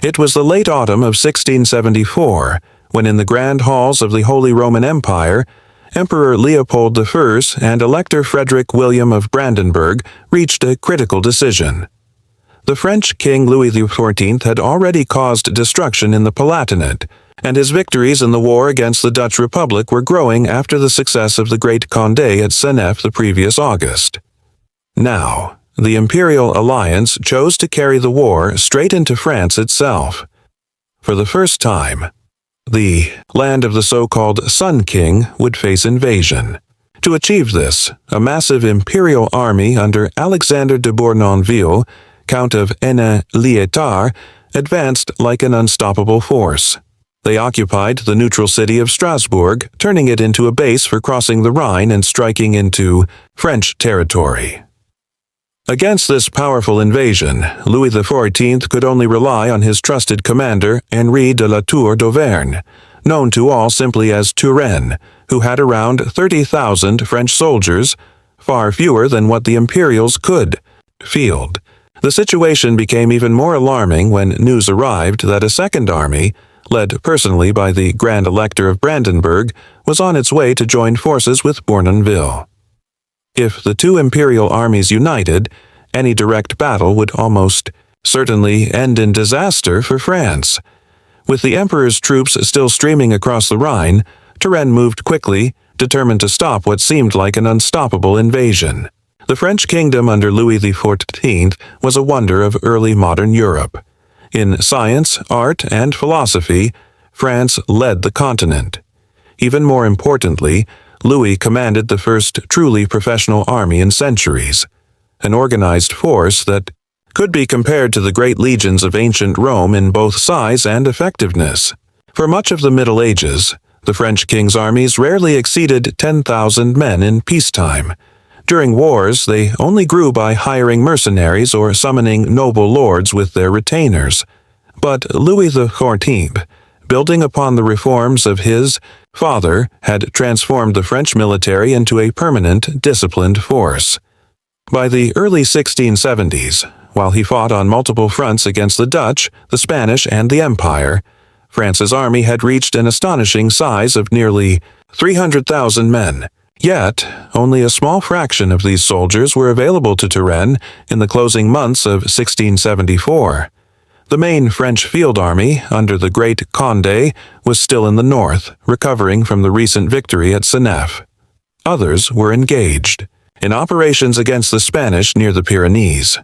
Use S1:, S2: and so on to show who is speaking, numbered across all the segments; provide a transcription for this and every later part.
S1: It was the late autumn of 1674, when in the grand halls of the Holy Roman Empire, Emperor Leopold I and Elector Frederick William of Brandenburg reached a critical decision. The French King Louis XIV had already caused destruction in the Palatinate, and his victories in the war against the Dutch Republic were growing after the success of the Great Condé at Senef the previous August. Now, the Imperial Alliance chose to carry the war straight into France itself. For the first time, the land of the so-called Sun King would face invasion. To achieve this, a massive imperial army under Alexander de Bournonville, Count of Aine-Liétard, advanced like an unstoppable force. They occupied the neutral city of Strasbourg, turning it into a base for crossing the Rhine and striking into French territory. Against this powerful invasion, Louis XIV could only rely on his trusted commander, Henri de la Tour d'Auvergne, known to all simply as Turenne, who had around 30,000 French soldiers, far fewer than what the Imperials could field. The situation became even more alarming when news arrived that a second army, led personally by the Grand Elector of Brandenburg, was on its way to join forces with Bournonville. If the two imperial armies united, any direct battle would almost certainly end in disaster for France. With the emperor's troops still streaming across the Rhine, Turenne moved quickly, determined to stop what seemed like an unstoppable invasion. The French kingdom under Louis XIV was a wonder of early modern Europe. In science, art, and philosophy, France led the continent. Even more importantly, Louis commanded the first truly professional army in centuries, an organized force that could be compared to the great legions of ancient Rome in both size and effectiveness. For much of the Middle Ages, the French king's armies rarely exceeded 10,000 men in peacetime. During wars, they only grew by hiring mercenaries or summoning noble lords with their retainers. But Louis XIV, building upon the reforms of his father, had transformed the French military into a permanent, disciplined force. By the early 1670s, while he fought on multiple fronts against the Dutch, the Spanish, and the Empire, France's army had reached an astonishing size of nearly 300,000 men. Yet, only a small fraction of these soldiers were available to Turenne in the closing months of 1674. The main French field army, under the Great Condé, was still in the north, recovering from the recent victory at Senef. Others were engaged in operations against the Spanish near the Pyrenees.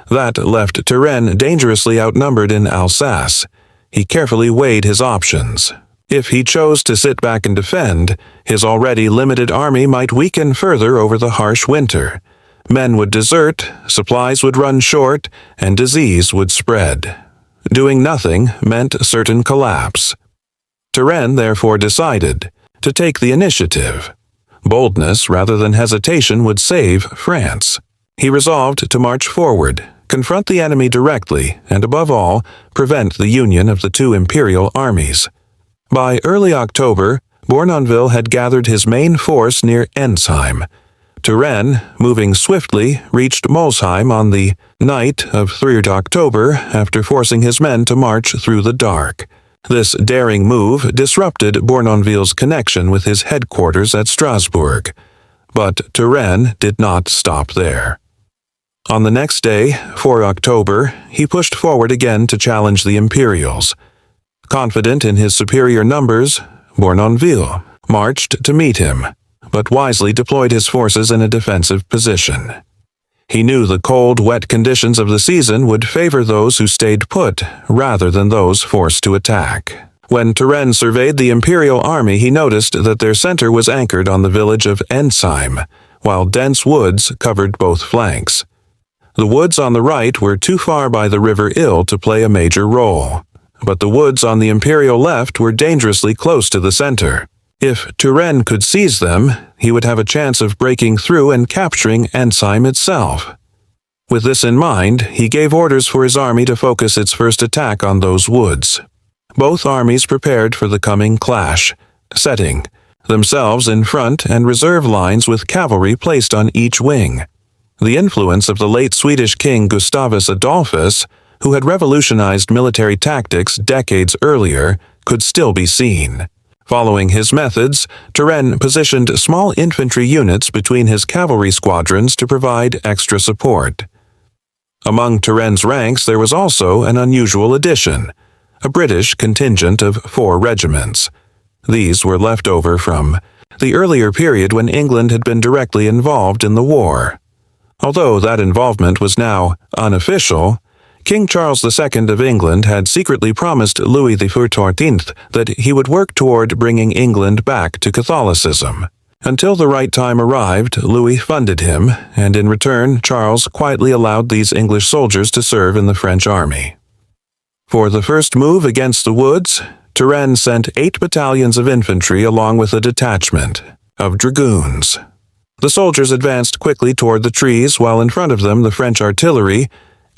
S1: That left Turenne dangerously outnumbered in Alsace. He carefully weighed his options. If he chose to sit back and defend, his already limited army might weaken further over the harsh winter. Men would desert, supplies would run short, and disease would spread. Doing nothing meant certain collapse. Turenne therefore decided to take the initiative. Boldness rather than hesitation would save France. He resolved to march forward, confront the enemy directly, and above all, prevent the union of the two imperial armies. By early October, Bournonville had gathered his main force near Ensheim. Turenne, moving swiftly, reached Molsheim on the night of 3rd October after forcing his men to march through the dark. This daring move disrupted Bournonville's connection with his headquarters at Strasbourg. But Turenne did not stop there. On the next day, 4 October, he pushed forward again to challenge the Imperials. Confident in his superior numbers, Bournonville marched to meet him, but wisely deployed his forces in a defensive position. He knew the cold, wet conditions of the season would favor those who stayed put rather than those forced to attack. When Turenne surveyed the imperial army, he noticed that their center was anchored on the village of Ensheim, while dense woods covered both flanks. The woods on the right were too far by the River Ill to play a major role, but the woods on the imperial left were dangerously close to the center. If Turenne could seize them, he would have a chance of breaking through and capturing Ensheim itself. With this in mind, he gave orders for his army to focus its first attack on those woods. Both armies prepared for the coming clash, setting themselves in front and reserve lines with cavalry placed on each wing. The influence of the late Swedish king Gustavus Adolphus, who had revolutionized military tactics decades earlier, could still be seen. Following his methods, Turenne positioned small infantry units between his cavalry squadrons to provide extra support. Among Turenne's ranks there was also an unusual addition, a British contingent of 4 regiments. These were left over from the earlier period when England had been directly involved in the war. Although that involvement was now unofficial, King Charles II of England had secretly promised Louis XIV that he would work toward bringing England back to Catholicism. Until the right time arrived, Louis funded him, and in return Charles quietly allowed these English soldiers to serve in the French army. For the first move against the woods, Turenne sent 8 battalions of infantry along with a detachment of dragoons. The soldiers advanced quickly toward the trees, while in front of them the French artillery,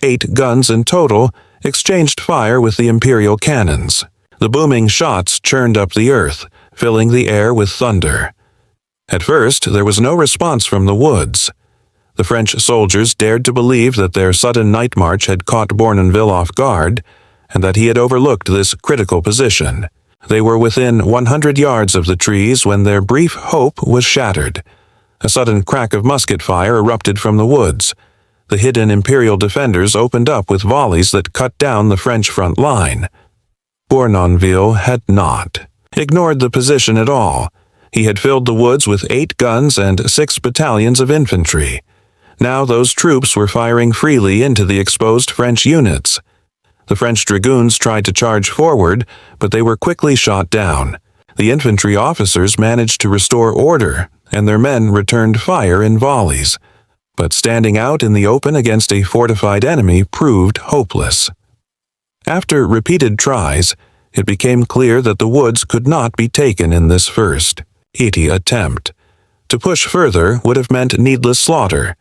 S1: 8 guns in total, exchanged fire with the imperial cannons. The booming shots churned up the earth, filling the air with thunder. At first, there was no response from the woods. The French soldiers dared to believe that their sudden night march had caught Bournonville off guard, and that he had overlooked this critical position. They were within 100 yards of the trees when their brief hope was shattered. A sudden crack of musket fire erupted from the woods. The hidden imperial defenders opened up with volleys that cut down the French front line. Bournonville had not ignored the position at all. He had filled the woods with 8 guns and 6 battalions of infantry. Now those troops were firing freely into the exposed French units. The French dragoons tried to charge forward, but they were quickly shot down. The infantry officers managed to restore order, and their men returned fire in volleys. But standing out in the open against a fortified enemy proved hopeless. After repeated tries, it became clear that the woods could not be taken in this first, hasty attempt. To push further would have meant needless slaughter.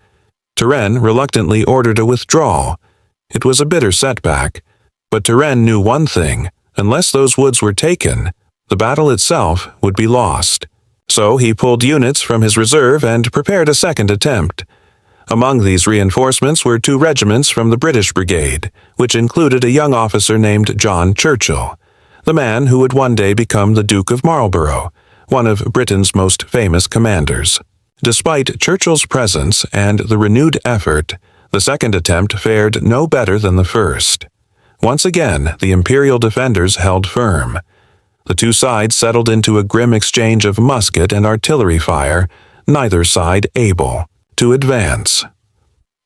S1: Turenne reluctantly ordered a withdrawal. It was a bitter setback, but Turenne knew one thing: unless those woods were taken, the battle itself would be lost. So he pulled units from his reserve and prepared a second attempt. Among these reinforcements were 2 regiments from the British Brigade, which included a young officer named John Churchill, the man who would one day become the Duke of Marlborough, one of Britain's most famous commanders. Despite Churchill's presence and the renewed effort, the second attempt fared no better than the first. Once again, the imperial defenders held firm. The 2 sides settled into a grim exchange of musket and artillery fire, neither side able to advance.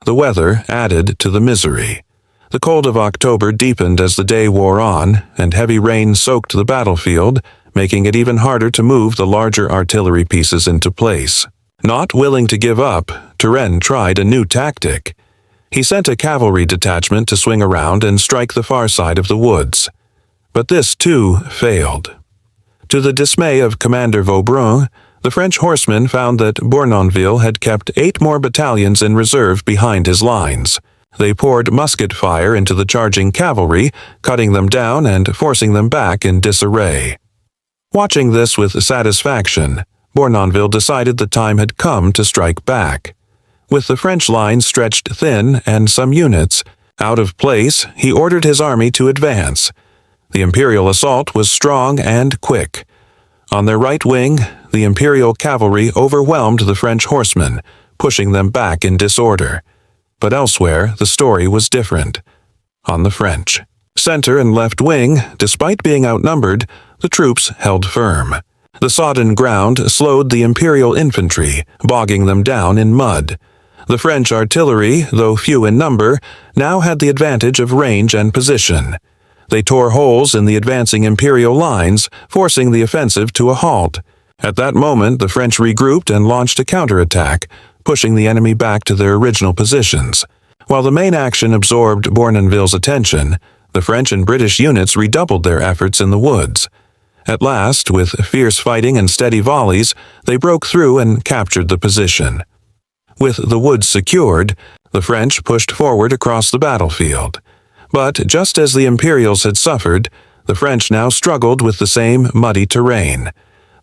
S1: The weather added to the misery. The cold of October deepened as the day wore on, and heavy rain soaked the battlefield, making it even harder to move the larger artillery pieces into place. Not willing to give up, Turenne tried a new tactic. He sent a cavalry detachment to swing around and strike the far side of the woods. But this, too, failed. To the dismay of Commander Vaubrun, the French horsemen found that Bournonville had kept 8 more battalions in reserve behind his lines. They poured musket fire into the charging cavalry, cutting them down and forcing them back in disarray. Watching this with satisfaction, Bournonville decided the time had come to strike back. With the French lines stretched thin and some units out of place, he ordered his army to advance. The imperial assault was strong and quick. On their right wing, the imperial cavalry overwhelmed the French horsemen, pushing them back in disorder. But elsewhere, the story was different. On the French center and left wing, despite being outnumbered, the troops held firm. The sodden ground slowed the imperial infantry, bogging them down in mud. The French artillery, though few in number, now had the advantage of range and position. They tore holes in the advancing imperial lines, forcing the offensive to a halt. At that moment, the French regrouped and launched a counterattack, pushing the enemy back to their original positions. While the main action absorbed Bournonville's attention, the French and British units redoubled their efforts in the woods. At last, with fierce fighting and steady volleys, they broke through and captured the position. With the woods secured, the French pushed forward across the battlefield. But just as the Imperials had suffered, the French now struggled with the same muddy terrain.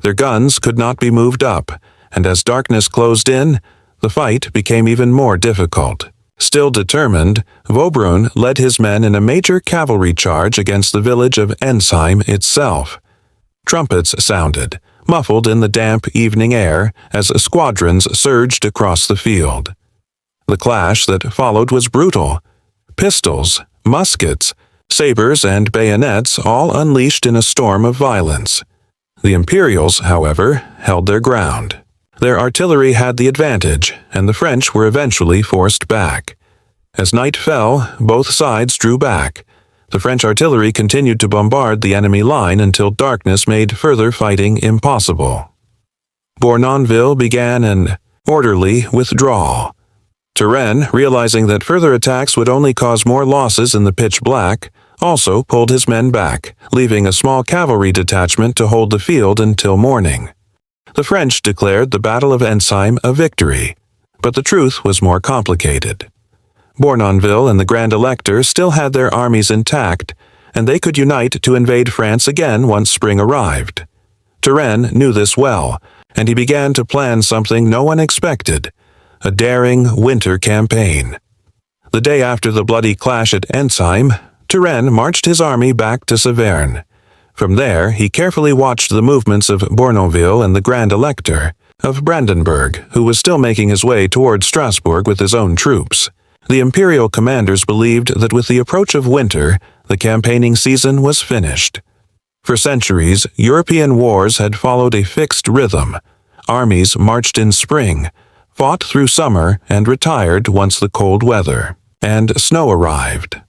S1: Their guns could not be moved up, and as darkness closed in, the fight became even more difficult. Still determined, Waubrun led his men in a major cavalry charge against the village of Ensheim itself. Trumpets sounded, muffled in the damp evening air, as squadrons surged across the field. The clash that followed was brutal. Pistols, muskets, sabers, and bayonets all unleashed in a storm of violence. The Imperials, however, held their ground. Their artillery had the advantage, and the French were eventually forced back. As night fell, both sides drew back. The French artillery continued to bombard the enemy line until darkness made further fighting impossible. Bournonville began an orderly withdrawal. Turenne, realizing that further attacks would only cause more losses in the pitch black, also pulled his men back, leaving a small cavalry detachment to hold the field until morning. The French declared the Battle of Ensheim a victory, but the truth was more complicated. Bournonville and the Grand Elector still had their armies intact, and they could unite to invade France again once spring arrived. Turenne knew this well, and he began to plan something no one expected, a daring winter campaign. The day after the bloody clash at Ensheim, Turenne marched his army back to Saverne. From there, he carefully watched the movements of Bournonville and the Grand Elector, of Brandenburg, who was still making his way toward Strasbourg with his own troops. The imperial commanders believed that with the approach of winter, the campaigning season was finished. For centuries, European wars had followed a fixed rhythm. Armies marched in spring, fought through summer, and retired once the cold weather and snow arrived.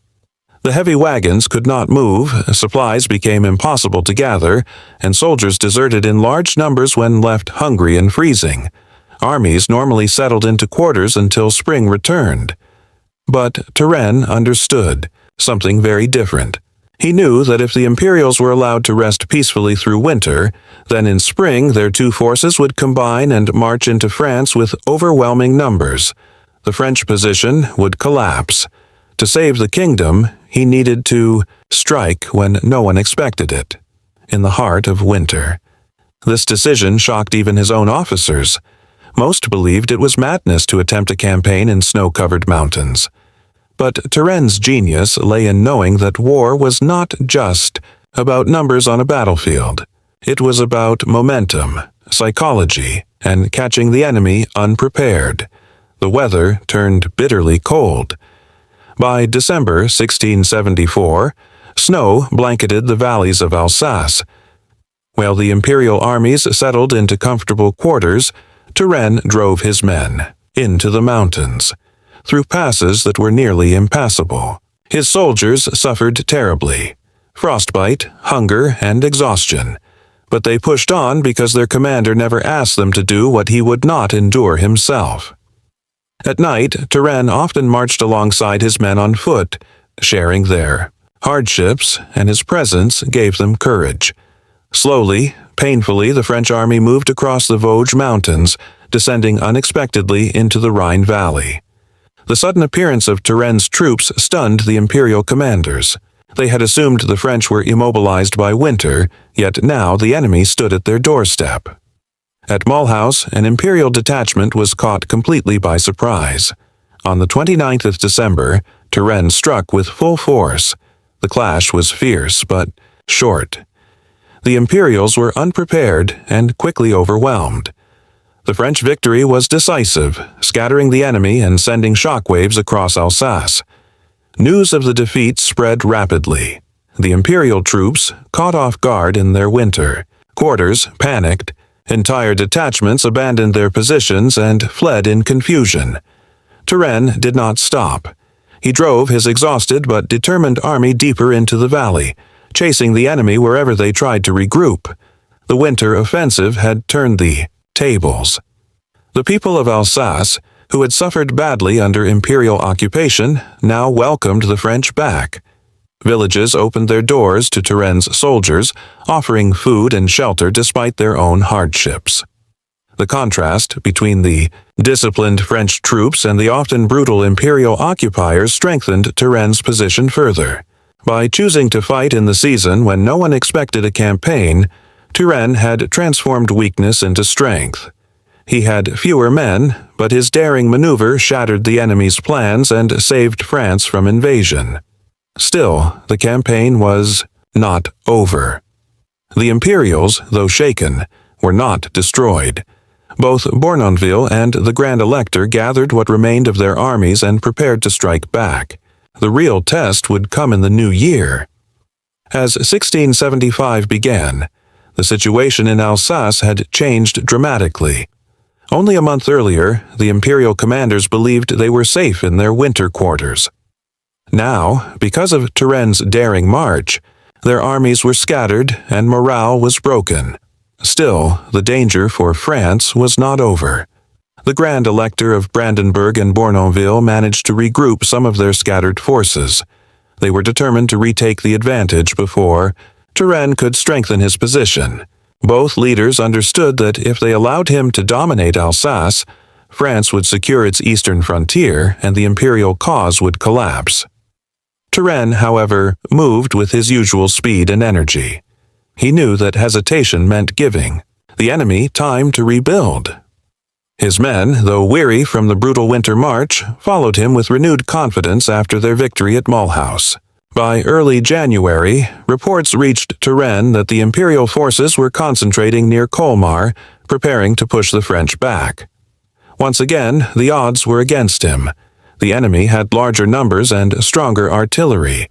S1: The heavy wagons could not move, supplies became impossible to gather, and soldiers deserted in large numbers when left hungry and freezing. Armies normally settled into quarters until spring returned. But Turenne understood something very different. He knew that if the Imperials were allowed to rest peacefully through winter, then in spring their two forces would combine and march into France with overwhelming numbers. The French position would collapse. To save the kingdom, he needed to strike when no one expected it, in the heart of winter. This decision shocked even his own officers. Most believed it was madness to attempt a campaign in snow-covered mountains. But Turenne's genius lay in knowing that war was not just about numbers on a battlefield. It was about momentum, psychology, and catching the enemy unprepared. The weather turned bitterly cold. By December 1674, snow blanketed the valleys of Alsace. While the imperial armies settled into comfortable quarters, Turenne drove his men into the mountains, through passes that were nearly impassable. His soldiers suffered terribly, frostbite, hunger, and exhaustion, but they pushed on because their commander never asked them to do what he would not endure himself. At night, Turenne often marched alongside his men on foot, sharing their hardships, and his presence gave them courage. Slowly, painfully, the French army moved across the Vosges Mountains, descending unexpectedly into the Rhine Valley. The sudden appearance of Turenne's troops stunned the imperial commanders. They had assumed the French were immobilized by winter, yet now the enemy stood at their doorstep. At Mulhouse, an imperial detachment was caught completely by surprise. On the 29th of December, Turenne struck with full force. The clash was fierce, but short. The Imperials were unprepared and quickly overwhelmed. The French victory was decisive, scattering the enemy and sending shockwaves across Alsace. News of the defeat spread rapidly. The Imperial troops, caught off guard in their winter quarters, panicked. Entire detachments abandoned their positions and fled in confusion. Turenne did not stop. He drove his exhausted but determined army deeper into the valley, chasing the enemy wherever they tried to regroup. The winter offensive had turned the tables. The people of Alsace, who had suffered badly under imperial occupation, now welcomed the French back. Villages opened their doors to Turenne's soldiers, offering food and shelter despite their own hardships. The contrast between the disciplined French troops and the often brutal imperial occupiers strengthened Turenne's position further. By choosing to fight in the season when no one expected a campaign, Turenne had transformed weakness into strength. He had fewer men, but his daring maneuver shattered the enemy's plans and saved France from invasion. Still, the campaign was not over. The Imperials, though shaken, were not destroyed. Both Bournonville and the Grand Elector gathered what remained of their armies and prepared to strike back. The real test would come in the new year. As 1675 began, the situation in Alsace had changed dramatically. Only a month earlier, the imperial commanders believed they were safe in their winter quarters. Now, because of Turenne's daring march, their armies were scattered and morale was broken. Still, the danger for France was not over. The Grand Elector of Brandenburg and Bournonville managed to regroup some of their scattered forces. They were determined to retake the advantage before Turenne could strengthen his position. Both leaders understood that if they allowed him to dominate Alsace, France would secure its eastern frontier and the imperial cause would collapse. Turenne, however, moved with his usual speed and energy. He knew that hesitation meant giving the enemy time to rebuild. His men, though weary from the brutal winter march, followed him with renewed confidence after their victory at Mulhouse. By early January, reports reached Turenne that the imperial forces were concentrating near Colmar, preparing to push the French back. Once again, the odds were against him. The enemy had larger numbers and stronger artillery.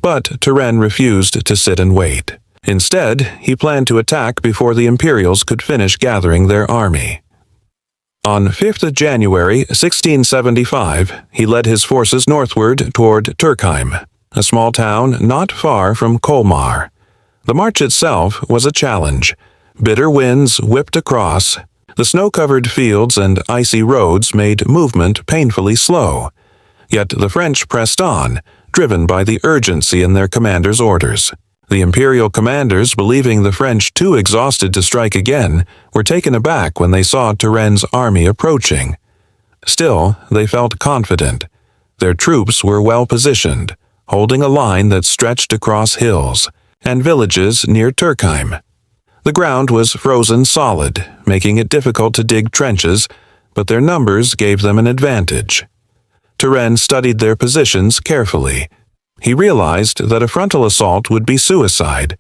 S1: But Turenne refused to sit and wait. Instead, he planned to attack before the Imperials could finish gathering their army. On 5th January 1675, he led his forces northward toward Turckheim, a small town not far from Colmar. The march itself was a challenge. Bitter winds whipped across. The snow-covered fields and icy roads made movement painfully slow. Yet the French pressed on, driven by the urgency in their commander's orders. The imperial commanders, believing the French too exhausted to strike again, were taken aback when they saw Turenne's army approaching. Still, they felt confident. Their troops were well positioned, holding a line that stretched across hills and villages near Turckheim. The ground was frozen solid, making it difficult to dig trenches, but their numbers gave them an advantage. Turenne studied their positions carefully. He realized that a frontal assault would be suicide.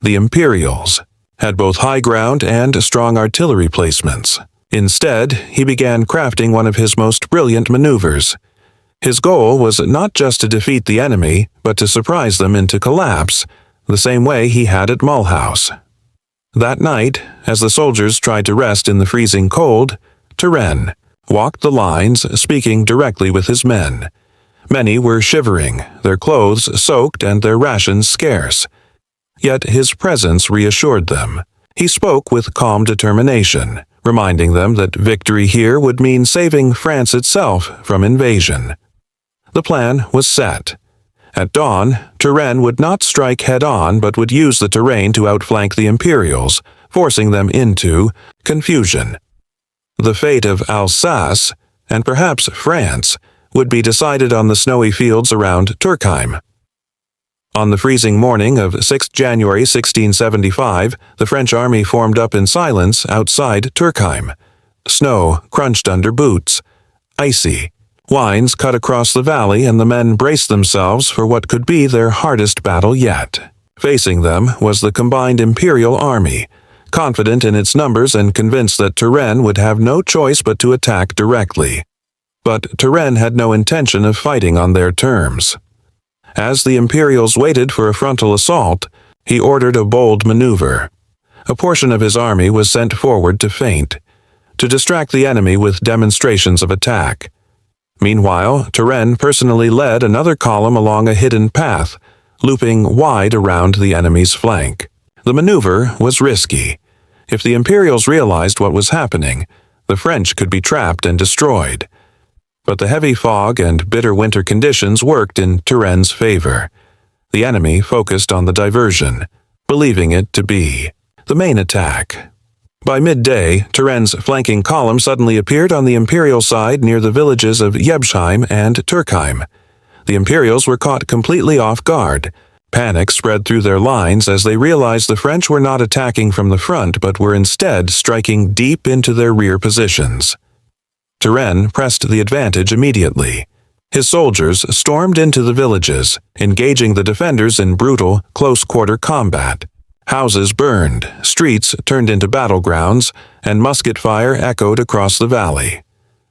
S1: The Imperials had both high ground and strong artillery placements. Instead, he began crafting one of his most brilliant maneuvers. His goal was not just to defeat the enemy, but to surprise them into collapse, the same way he had at Mulhouse. That night, as the soldiers tried to rest in the freezing cold, Turenne walked the lines, speaking directly with his men. Many were shivering, their clothes soaked and their rations scarce. Yet his presence reassured them. He spoke with calm determination, reminding them that victory here would mean saving France itself from invasion. The plan was set. At dawn, Turenne would not strike head-on but would use the terrain to outflank the Imperials, forcing them into confusion. The fate of Alsace, and perhaps France, would be decided on the snowy fields around Turckheim. On the freezing morning of 6 January 1675, the French army formed up in silence outside Turckheim. Snow crunched under boots. Icy. Winds cut across the valley and the men braced themselves for what could be their hardest battle yet. Facing them was the combined Imperial army, confident in its numbers and convinced that Turenne would have no choice but to attack directly. But Turenne had no intention of fighting on their terms. As the Imperials waited for a frontal assault, he ordered a bold maneuver. A portion of his army was sent forward to feint, to distract the enemy with demonstrations of attack. Meanwhile, Turenne personally led another column along a hidden path, looping wide around the enemy's flank. The maneuver was risky. If the Imperials realized what was happening, the French could be trapped and destroyed. But the heavy fog and bitter winter conditions worked in Turenne's favor. The enemy focused on the diversion, believing it to be the main attack. By midday, Turenne's flanking column suddenly appeared on the Imperial side near the villages of Jebsheim and Turckheim. The Imperials were caught completely off guard. Panic spread through their lines as they realized the French were not attacking from the front but were instead striking deep into their rear positions. Turenne pressed the advantage immediately. His soldiers stormed into the villages, engaging the defenders in brutal, close-quarter combat. Houses burned, streets turned into battlegrounds, and musket fire echoed across the valley.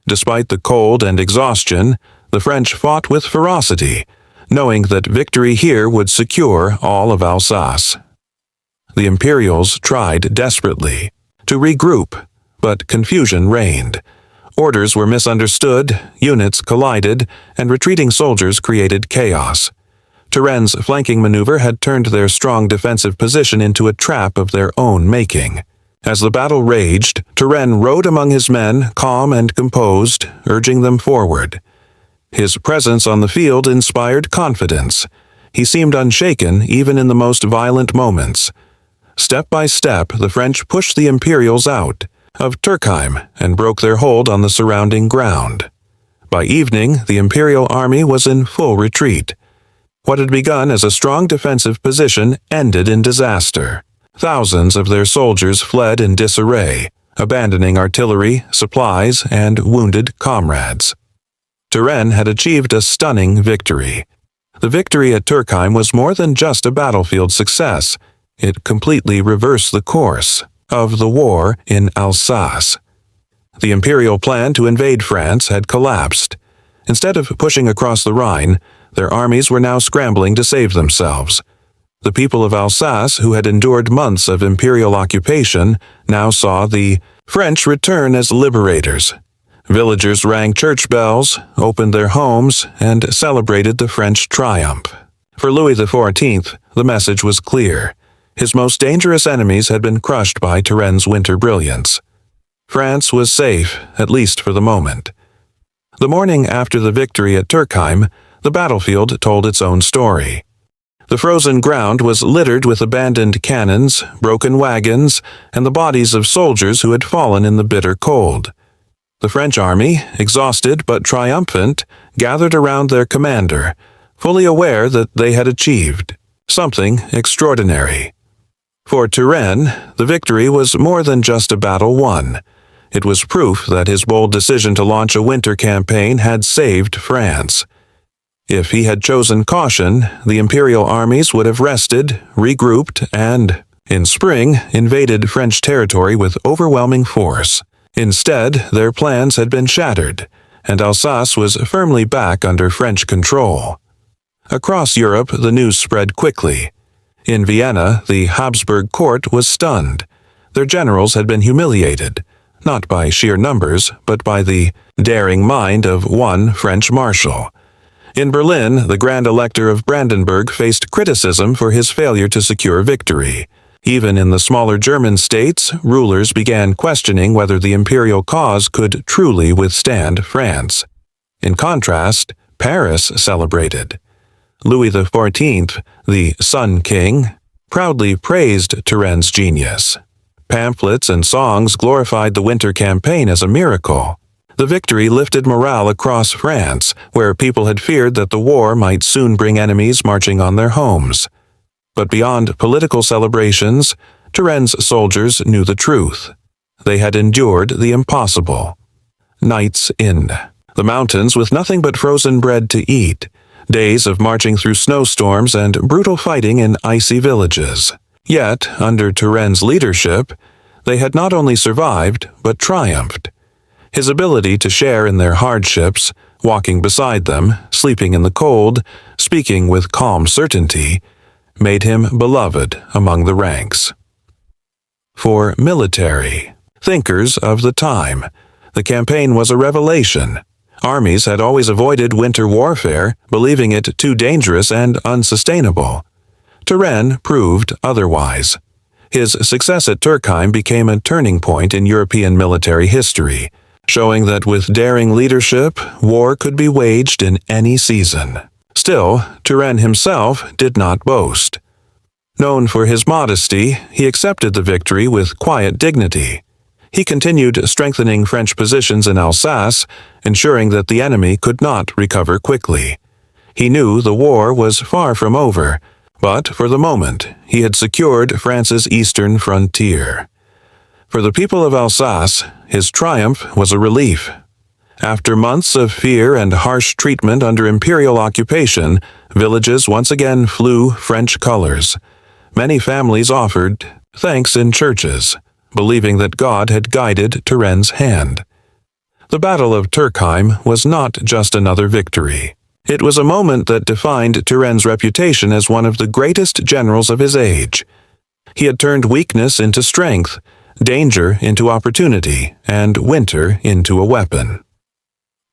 S1: Despite the cold and exhaustion, the French fought with ferocity, knowing that victory here would secure all of Alsace. The Imperials tried desperately to regroup, but confusion reigned. Orders were misunderstood, units collided, and retreating soldiers created chaos. Turenne's flanking maneuver had turned their strong defensive position into a trap of their own making. As the battle raged, Turenne rode among his men, calm and composed, urging them forward. His presence on the field inspired confidence. He seemed unshaken even in the most violent moments. Step by step, the French pushed the Imperials out of Turckheim and broke their hold on the surrounding ground. By evening, the Imperial army was in full retreat. What had begun as a strong defensive position ended in disaster. Thousands of their soldiers fled in disarray, abandoning artillery, supplies, and wounded comrades. Turenne had achieved a stunning victory. The victory at Turckheim was more than just a battlefield success. It completely reversed the course of the war in Alsace. The imperial plan to invade France had collapsed. Instead of pushing across the Rhine, their armies were now scrambling to save themselves. The people of Alsace, who had endured months of imperial occupation, now saw the French return as liberators. Villagers rang church bells, opened their homes, and celebrated the French triumph. For Louis XIV, the message was clear. His most dangerous enemies had been crushed by Turenne's winter brilliance. France was safe, at least for the moment. The morning after the victory at Turckheim, the battlefield told its own story. The frozen ground was littered with abandoned cannons, broken wagons, and the bodies of soldiers who had fallen in the bitter cold. The French army, exhausted but triumphant, gathered around their commander, fully aware that they had achieved something extraordinary. For Turenne, the victory was more than just a battle won. It was proof that his bold decision to launch a winter campaign had saved France. If he had chosen caution, the imperial armies would have rested, regrouped, and, in spring, invaded French territory with overwhelming force. Instead, their plans had been shattered, and Alsace was firmly back under French control. Across Europe, the news spread quickly. In Vienna, the Habsburg court was stunned. Their generals had been humiliated, not by sheer numbers, but by the daring mind of one French marshal. In Berlin, the Grand Elector of Brandenburg faced criticism for his failure to secure victory. Even in the smaller German states, rulers began questioning whether the imperial cause could truly withstand France. In contrast, Paris celebrated. Louis XIV, the Sun King, proudly praised Turenne's genius. Pamphlets and songs glorified the winter campaign as a miracle. The victory lifted morale across France, where people had feared that the war might soon bring enemies marching on their homes. But beyond political celebrations, Turenne's soldiers knew the truth. They had endured the impossible. Nights in the mountains with nothing but frozen bread to eat, days of marching through snowstorms and brutal fighting in icy villages. Yet, under Turenne's leadership, they had not only survived, but triumphed. His ability to share in their hardships, walking beside them, sleeping in the cold, speaking with calm certainty, made him beloved among the ranks. For military thinkers of the time, the campaign was a revelation. Armies had always avoided winter warfare, believing it too dangerous and unsustainable. Turenne proved otherwise. His success at Turckheim became a turning point in European military history, showing that with daring leadership, war could be waged in any season. Still, Turenne himself did not boast. Known for his modesty, he accepted the victory with quiet dignity. He continued strengthening French positions in Alsace, ensuring that the enemy could not recover quickly. He knew the war was far from over. But for the moment, he had secured France's eastern frontier. For the people of Alsace, his triumph was a relief. After months of fear and harsh treatment under imperial occupation, villages once again flew French colors. Many families offered thanks in churches, believing that God had guided Turenne's hand. The Battle of Turckheim was not just another victory. It was a moment that defined Turenne's reputation as one of the greatest generals of his age. He had turned weakness into strength, danger into opportunity, and winter into a weapon.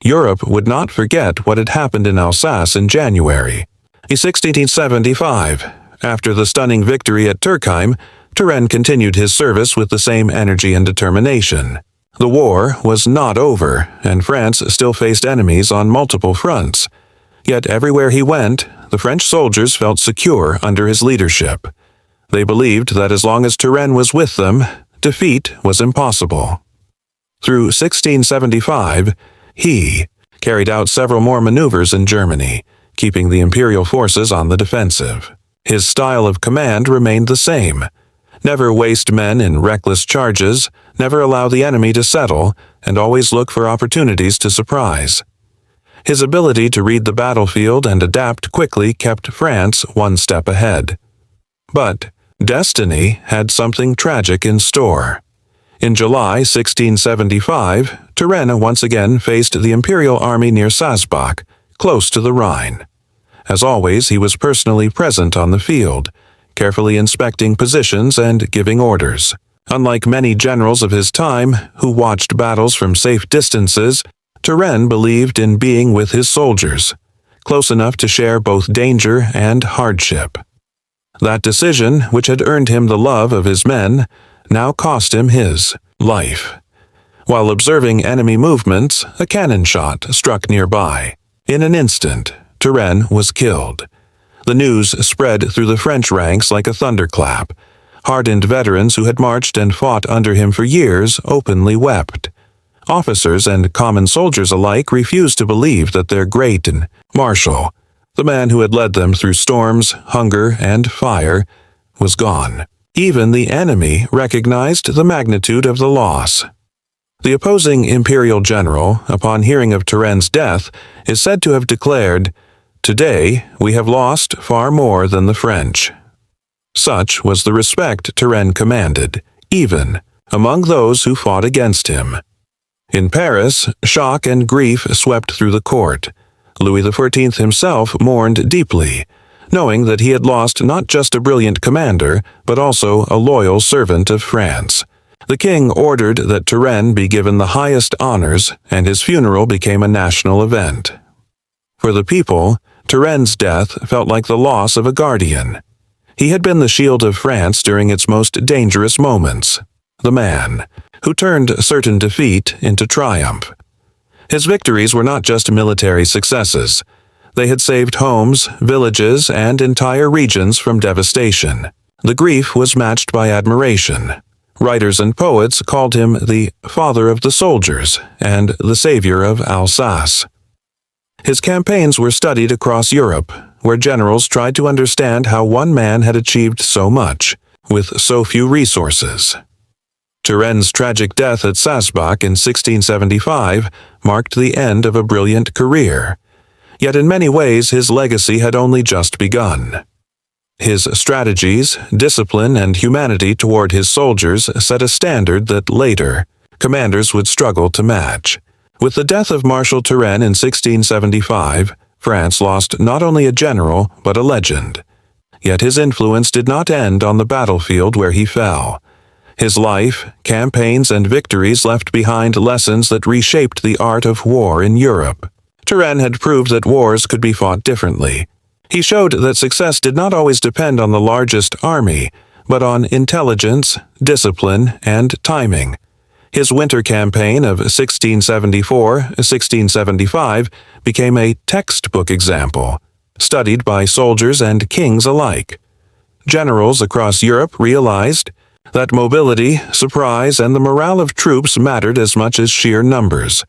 S1: Europe would not forget what had happened in Alsace in January. In 1675, after the stunning victory at Turckheim, Turenne continued his service with the same energy and determination. The war was not over, and France still faced enemies on multiple fronts. Yet everywhere he went, the French soldiers felt secure under his leadership. They believed that as long as Turenne was with them, defeat was impossible. Through 1675, he carried out several more maneuvers in Germany, keeping the imperial forces on the defensive. His style of command remained the same. Never waste men in reckless charges, never allow the enemy to settle, and always look for opportunities to surprise. His ability to read the battlefield and adapt quickly kept France one step ahead. But destiny had something tragic in store. In July 1675, Turenne once again faced the imperial army near Salzbach, close to the Rhine. As always, he was personally present on the field, carefully inspecting positions and giving orders. Unlike many generals of his time, who watched battles from safe distances, Turenne believed in being with his soldiers, close enough to share both danger and hardship. That decision, which had earned him the love of his men, now cost him his life. While observing enemy movements, a cannon shot struck nearby. In an instant, Turenne was killed. The news spread through the French ranks like a thunderclap. Hardened veterans who had marched and fought under him for years openly wept. Officers and common soldiers alike refused to believe that their great marshal, the man who had led them through storms, hunger, and fire, was gone. Even the enemy recognized the magnitude of the loss. The opposing imperial general, upon hearing of Turenne's death, is said to have declared, "Today we have lost far more than the French." Such was the respect Turenne commanded, even among those who fought against him. In Paris, shock and grief swept through the court. Louis XIV himself mourned deeply, knowing that he had lost not just a brilliant commander, but also a loyal servant of France. The king ordered that Turenne be given the highest honors, and his funeral became a national event. For the people, Turenne's death felt like the loss of a guardian. He had been the shield of France during its most dangerous moments, the man who turned certain defeat into triumph. His victories were not just military successes. They had saved homes, villages, and entire regions from devastation. The grief was matched by admiration. Writers and poets called him the father of the soldiers and the savior of Alsace. His campaigns were studied across Europe, where generals tried to understand how one man had achieved so much, with so few resources. Turenne's tragic death at Salzbach in 1675 marked the end of a brilliant career. Yet in many ways his legacy had only just begun. His strategies, discipline, and humanity toward his soldiers set a standard that later commanders would struggle to match. With the death of Marshal Turenne in 1675, France lost not only a general but a legend. Yet his influence did not end on the battlefield where he fell. His life, campaigns, and victories left behind lessons that reshaped the art of war in Europe. Turenne had proved that wars could be fought differently. He showed that success did not always depend on the largest army, but on intelligence, discipline, and timing. His winter campaign of 1674-1675 became a textbook example, studied by soldiers and kings alike. Generals across Europe realized that mobility, surprise, and the morale of troops mattered as much as sheer numbers.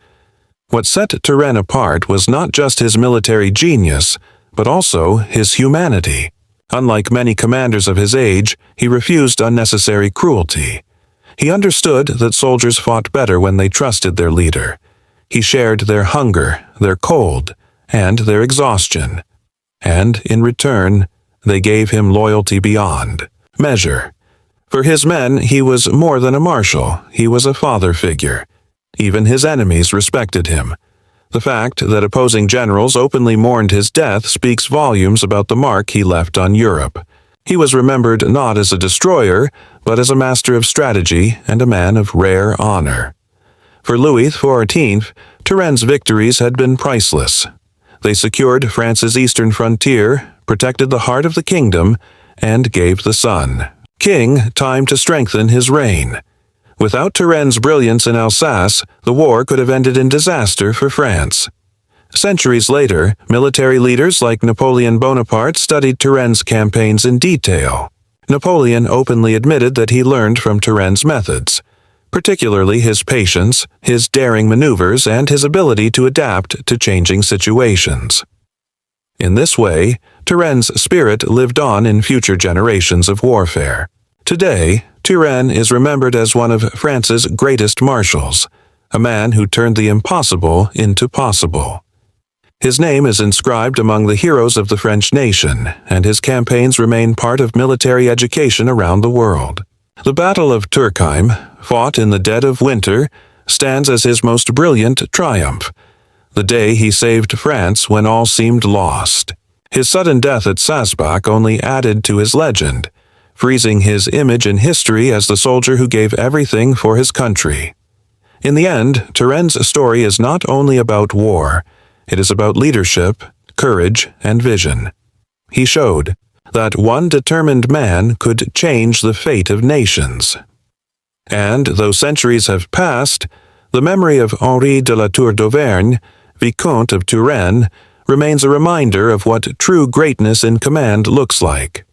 S1: What set Turenne apart was not just his military genius, but also his humanity. Unlike many commanders of his age, he refused unnecessary cruelty. He understood that soldiers fought better when they trusted their leader. He shared their hunger, their cold, and their exhaustion. And, in return, they gave him loyalty beyond measure. For his men, he was more than a marshal, he was a father figure. Even his enemies respected him. The fact that opposing generals openly mourned his death speaks volumes about the mark he left on Europe. He was remembered not as a destroyer, but as a master of strategy and a man of rare honor. For Louis XIV, Turenne's victories had been priceless. They secured France's eastern frontier, protected the heart of the kingdom, and gave the son, King, time to strengthen his reign. Without Turenne's brilliance in Alsace, the war could have ended in disaster for France. Centuries later, military leaders like Napoleon Bonaparte studied Turenne's campaigns in detail. Napoleon openly admitted that he learned from Turenne's methods, particularly his patience, his daring maneuvers, and his ability to adapt to changing situations. In this way, Turenne's spirit lived on in future generations of warfare. Today, Turenne is remembered as one of France's greatest marshals, a man who turned the impossible into possible. His name is inscribed among the heroes of the French nation, and his campaigns remain part of military education around the world. The Battle of Turckheim, fought in the dead of winter, stands as his most brilliant triumph, the day he saved France when all seemed lost. His sudden death at Sasbach only added to his legend, freezing his image in history as the soldier who gave everything for his country. In the end, Turenne's story is not only about war, it is about leadership, courage, and vision. He showed that one determined man could change the fate of nations. And, though centuries have passed, the memory of Henri de la Tour d'Auvergne, Vicomte of Turenne, remains a reminder of what true greatness in command looks like.